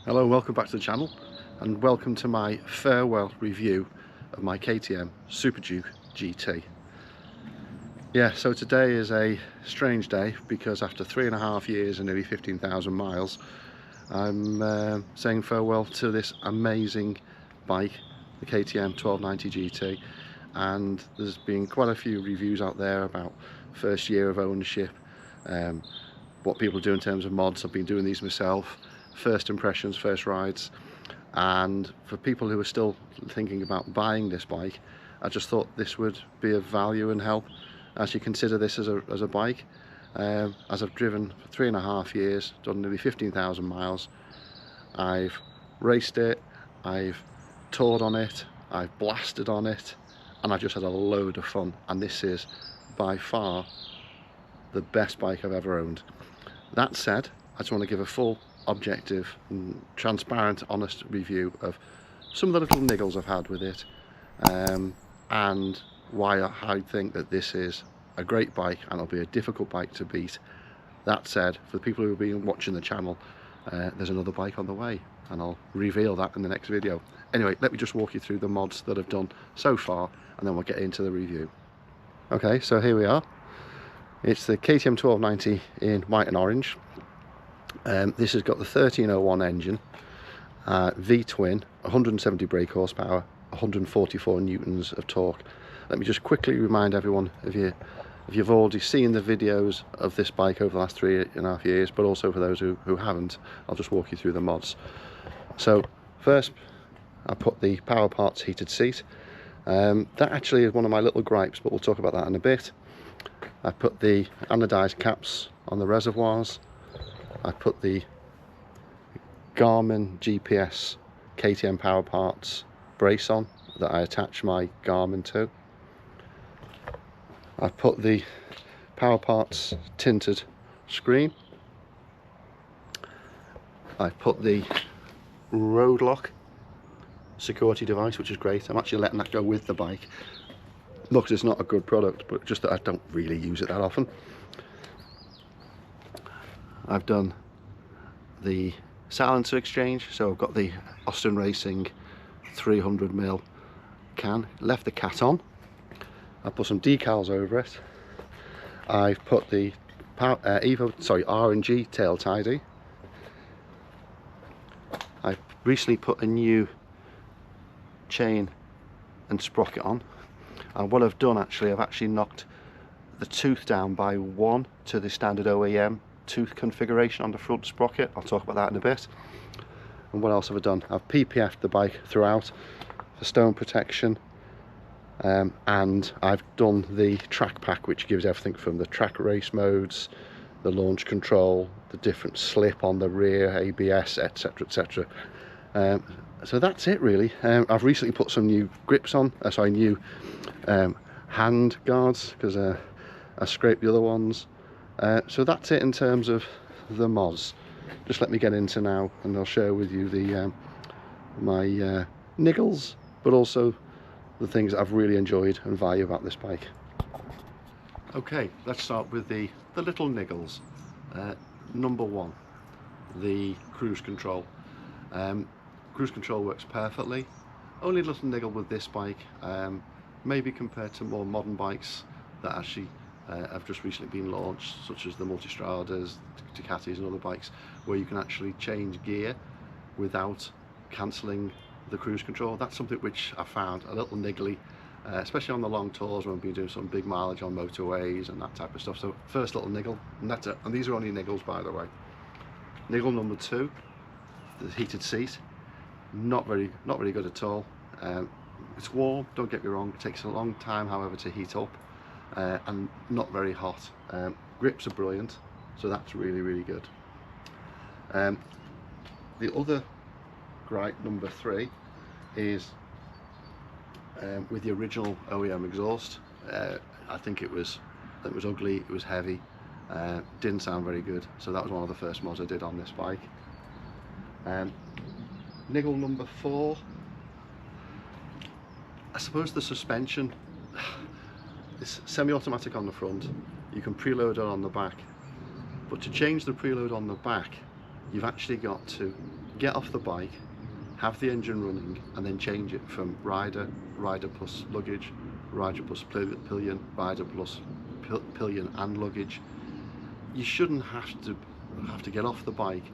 Hello and welcome back to the channel, and welcome to my farewell review of my KTM Super Duke GT. Yeah, so today is a strange day because after 3.5 years and nearly 15,000 miles, I'm saying farewell to this amazing bike, the KTM 1290 GT. And there's been quite a few reviews out there about first year of ownership, what people do in terms of mods. I've been doing these myself, first impressions, first rides. And for people who are still thinking about buying this bike, I just thought this would be of value and help as you consider this as a bike. As I've driven for 3.5 years, done nearly 15,000 miles, I've raced it, I've toured on it, I've blasted on it, and I've just had a load of fun. And this is by far the best bike I've ever owned. That said, I just want to give a full, objective and transparent, honest review of some of the little niggles I've had with it, and why I think that this is a great bike and it'll be a difficult bike to beat. That said, for the people who have been watching the channel, there's another bike on the way, and I'll reveal that in the next video. Anyway, let me just walk you through the mods that I've done so far, and then we'll get into the review. Okay, so here we are. It's the KTM 1290 in white and orange. This has got the 1301 engine, V-twin, 170 brake horsepower, 144 newtons of torque. Let me just quickly remind everyone, if you've already seen the videos of this bike over the last 3.5 years, but also for those who haven't, I'll just walk you through the mods. So first, I put the Power Parts heated seat. That actually is one of my little gripes, but we'll talk about that in a bit. I put the anodized caps on the reservoirs. I put the Garmin GPS KTM Power Parts brace on that I attach my Garmin to. I put the Power Parts tinted screen. I put the Road Lock security device, which is great. I'm actually letting that go with the bike. Look, it's not a good product, but just that I don't really use it that often. I've done the silencer exchange, so I've got the Austin Racing 300mm can, left the cat on. I put some decals over it. I've put the R&G tail tidy. I've recently put a new chain and sprocket on, and what I've done actually, I've actually knocked the tooth down by 1 to the standard OEM tooth configuration on the front sprocket. I'll talk about that in a bit. And what else have I done? I've PPF'd the bike throughout for stone protection, and I've done the track pack, which gives everything from the track race modes, the launch control, the different slip on the rear, ABS, etc, etc. So that's it really. I've recently put some new grips on, new hand guards, because I scraped the other ones. So that's it in terms of the mods. Just let me get into now, and I'll share with you the my niggles, but also the things that I've really enjoyed and value about this bike. Okay, let's start with the little niggles. Number one, the cruise control. Cruise control works perfectly. Only little niggle with this bike, maybe compared to more modern bikes that actually have just recently been launched, such as the Multistradas, Ducatis and other bikes, where you can actually change gear without cancelling the cruise control. That's something which I found a little niggly, especially on the long tours when we've been doing some big mileage on motorways and that type of stuff. So first little niggle, and that's it. And these are only niggles, by the way. Niggle number two, the heated seat. Not very good at all. It's warm, don't get me wrong, it takes a long time however to heat up, and not very hot. Grips are brilliant, so that's really good. The other gripe, number three, is with the original OEM exhaust. I think it was ugly, it was heavy, didn't sound very good, so that was one of the first mods I did on this bike. Niggle number four, I suppose the suspension. It's semi-automatic on the front, you can preload it on the back, but to change the preload on the back, you've actually got to get off the bike, have the engine running, and then change it from rider, rider plus luggage, rider plus pillion, rider plus pillion and luggage. You shouldn't have to get off the bike,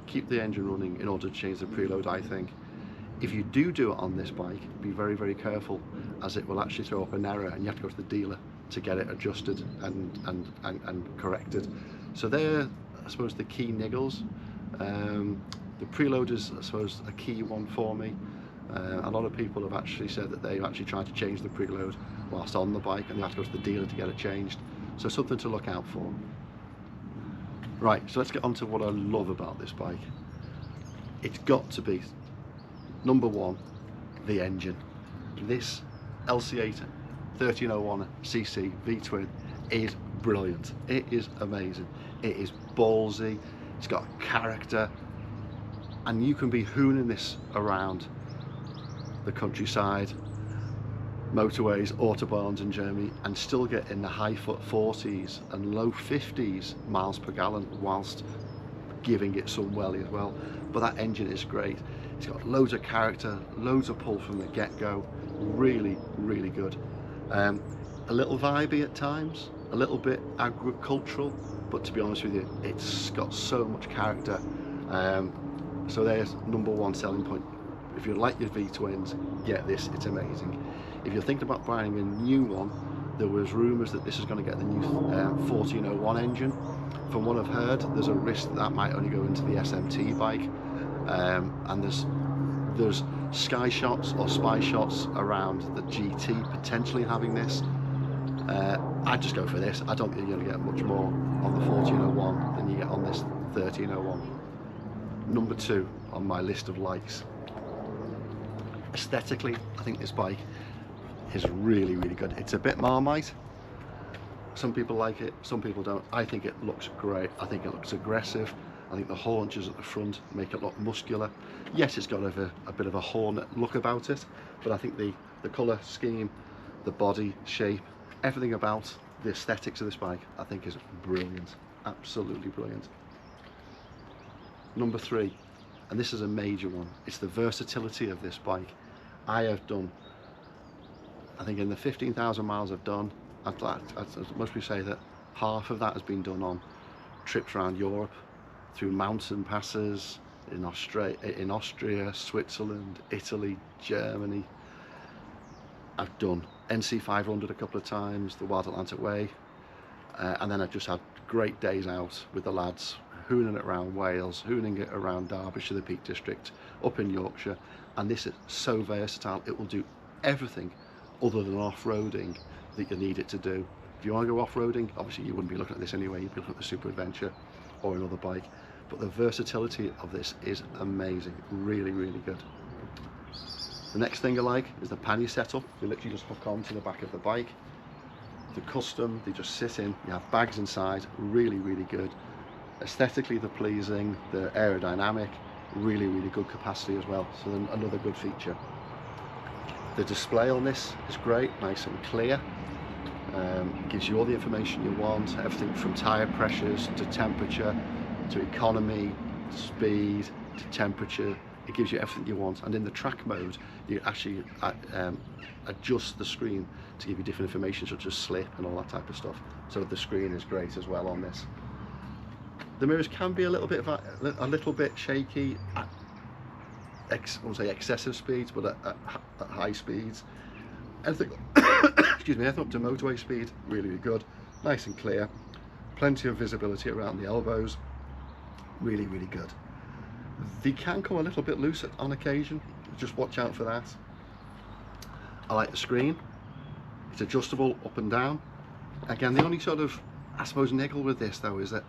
keep the engine running in order to change the preload, I think. If you do it on this bike, be very, very careful, as it will actually throw up an error and you have to go to the dealer to get it adjusted and corrected. So they're, I suppose, the key niggles. The preload is, I suppose, a key one for me. A lot of people have actually said that they've actually tried to change the preload whilst on the bike and they have to go to the dealer to get it changed. So something to look out for. Right, so let's get on to what I love about this bike. It's got to be, number one, the engine. This LC8 1301cc V-twin is brilliant. It is amazing. It is ballsy. It's got character, and you can be hooning this around the countryside, motorways, autobahns in Germany, and still get in the high 40s and low 50s miles per gallon whilst giving it some welly as well. But that engine is great. It's got loads of character, loads of pull from the get-go. Really, really good. A little vibey at times, a little bit agricultural, but to be honest with you, it's got so much character. So there's number one selling point. If you like your V-twins, get this, it's amazing. If you're thinking about buying a new one, there was rumours that this is going to get the new 1401 engine. From what I've heard, there's a risk that might only go into the SMT bike, and there's sky shots or spy shots around the GT potentially having this. I'd just go for this. I don't think you're going to get much more on the 1401 than you get on this 1301. Number two on my list of likes. Aesthetically, I think this bike is really, really good. It's a bit Marmite. Some people like it, some people don't. I think it looks great. I think it looks aggressive. I think the haunches at the front make it look muscular. Yes, it's got a bit of a hornet look about it, but I think the colour scheme, the body shape, everything about the aesthetics of this bike, I think is brilliant. Absolutely brilliant. Number three, and this is a major one, it's the versatility of this bike. I have done, I think in the 15,000 miles I've done, I must say that half of that has been done on trips around Europe, through mountain passes in Austria, Switzerland, Italy, Germany. I've done NC 500 a couple of times, the Wild Atlantic Way, and then I've just had great days out with the lads, hooning it around Wales, hooning it around Derbyshire, the Peak District, up in Yorkshire. And this is so versatile, it will do everything other than off-roading that you need it to do. If you want to go off-roading, obviously you wouldn't be looking at this anyway, you'd be looking at the Super Adventure or another bike. But the versatility of this is amazing, really, really good. The next thing I like is the pannier setup. You literally just hook on to the back of the bike. They're custom, they just sit in, you have bags inside, really, really good. Aesthetically they're pleasing, they're aerodynamic, really, really good capacity as well, so then another good feature. The display on this is great, nice and clear. Gives you all the information you want, everything from tyre pressures to temperature to economy, speed to temperature. It gives you everything you want, and in the track mode you actually adjust the screen to give you different information such as slip and all that type of stuff. So the screen is great as well on this. The mirrors can be a little bit shaky at I won't say excessive speeds, but at high speeds. Anything, excuse me, anything up to motorway speed, really, really good, nice and clear, plenty of visibility around the elbows, really, really good. They can come a little bit loose on occasion, just watch out for that. I like the screen, it's adjustable up and down. Again, the only sort of, I suppose, niggle with this though is that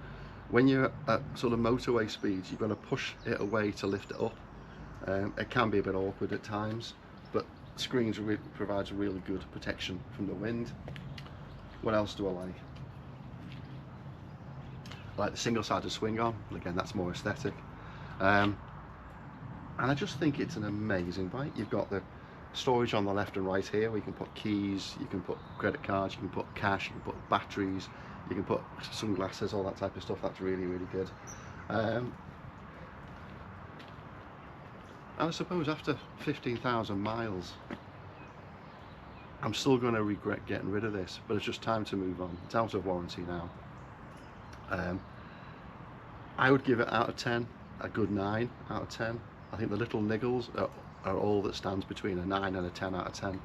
when you're at sort of motorway speeds, you're going to push it away to lift it up. It can be a bit awkward at times, but screens provides really good protection from the wind. What else do I like? I like the single-sided swing arm. Again, that's more aesthetic. And I just think it's an amazing bike. You've got the storage on the left and right here, where you can put keys, you can put credit cards, you can put cash, you can put batteries, you can put sunglasses, all that type of stuff. That's really, really good. And I suppose after 15,000 miles, I'm still going to regret getting rid of this, but it's just time to move on. It's out of warranty now. I would give it out of 10, a good 9 out of 10. I think the little niggles are all that stands between a 9 and a 10 out of 10.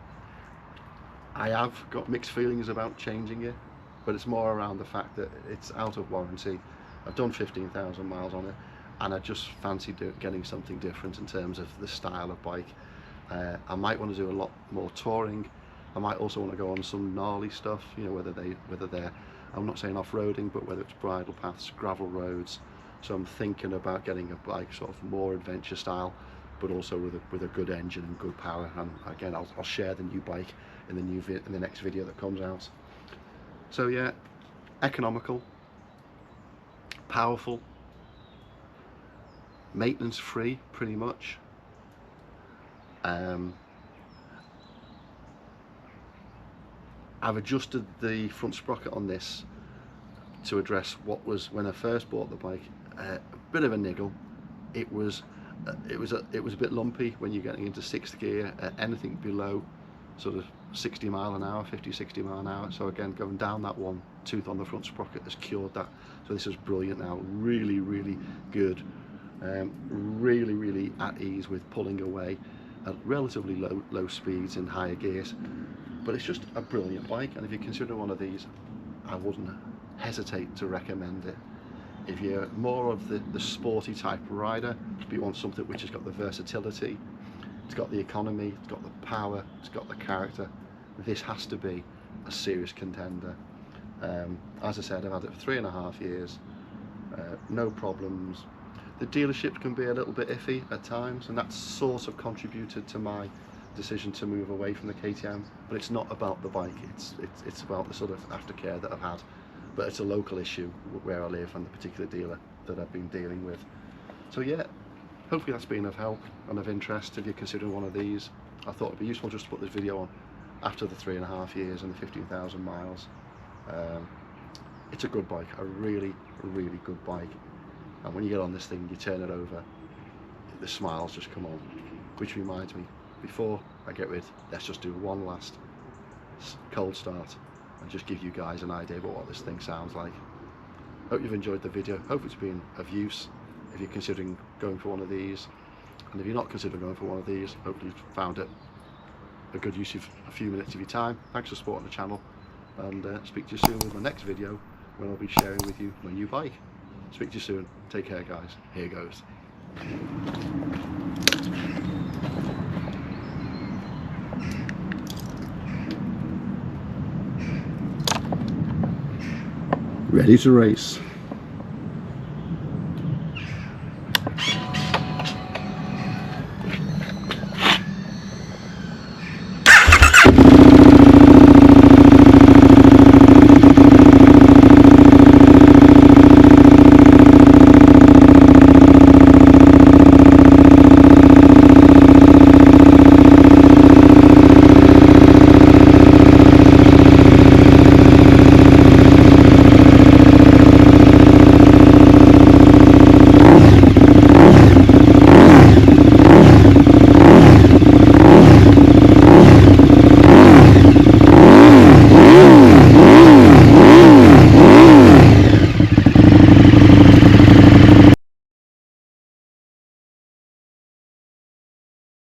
I have got mixed feelings about changing it, but it's more around the fact that it's out of warranty. I've done 15,000 miles on it, and I just fancy getting something different in terms of the style of bike. I might want to do a lot more touring. I might also want to go on some gnarly stuff, you know, whether they're, I'm not saying off-roading, but whether it's bridle paths, gravel roads. So I'm thinking about getting a bike sort of more adventure style, but also with a good engine and good power. And again, I'll share the new bike in the next video that comes out. So yeah, economical, powerful, maintenance free pretty much. I've adjusted the front sprocket on this to address what was, when I first bought the bike, a bit of a niggle. It was a bit lumpy when you're getting into 6th gear. Anything below sort of 60 mile an hour, 50-60 mile an hour. So again, going down that one tooth on the front sprocket has cured that. So this is brilliant now. Really, really good. Really at ease with pulling away at relatively low speeds in higher gears. But it's just a brilliant bike, and if you consider one of these, I wouldn't hesitate to recommend it. If you're more of the sporty type rider, but you want something which has got the versatility, it's got the economy, it's got the power, it's got the character, this has to be a serious contender. As I said, I've had it for 3.5 years, no problems. The dealership can be a little bit iffy at times, and that's sort of contributed to my decision to move away from the KTM. But it's not about the bike, it's about the sort of aftercare that I've had. But it's a local issue where I live and the particular dealer that I've been dealing with. So yeah, hopefully that's been of help and of interest if you're considering one of these. I thought it'd be useful just to put this video on after the 3.5 years and the 15,000 miles. It's a good bike, a really good bike. And when you get on this thing, you turn it over, the smiles just come on. Which reminds me, before I get rid, let's just do one last cold start and just give you guys an idea about what this thing sounds like. Hope you've enjoyed the video, hope it's been of use if you're considering going for one of these. And if you're not considering going for one of these, hopefully you've found it a good use of a few minutes of your time. Thanks for supporting the channel, and speak to you soon with my next video when I'll be sharing with you my new bike. Speak to you soon. Take care, guys. Here goes. Ready to race.